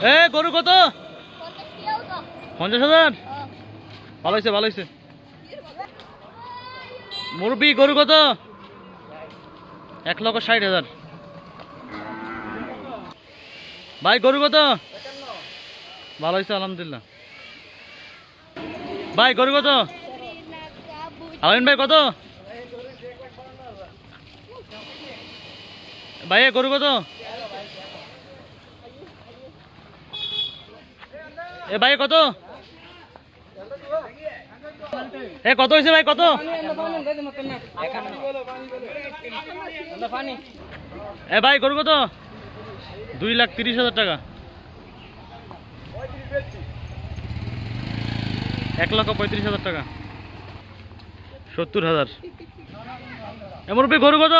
এ গরু কত? 50,000। ভালো হয়েছে ভালো হয়েছে। মুরব্বি গরু কত? 1,60,000। ভাই গরু কত? ভালো হয়েছে আলহামদুলিল্লাহ। ভাই গরু কত? আলামিন ভাই কত? ভাই গরু কত? এ ভাই কত? এ কত হয়েছে ভাই কত? এ ভাই গরু কত? 2,30,000 টাকা। 1,35,000 টাকা। 70,000। এ মুরব্বি গরু কত?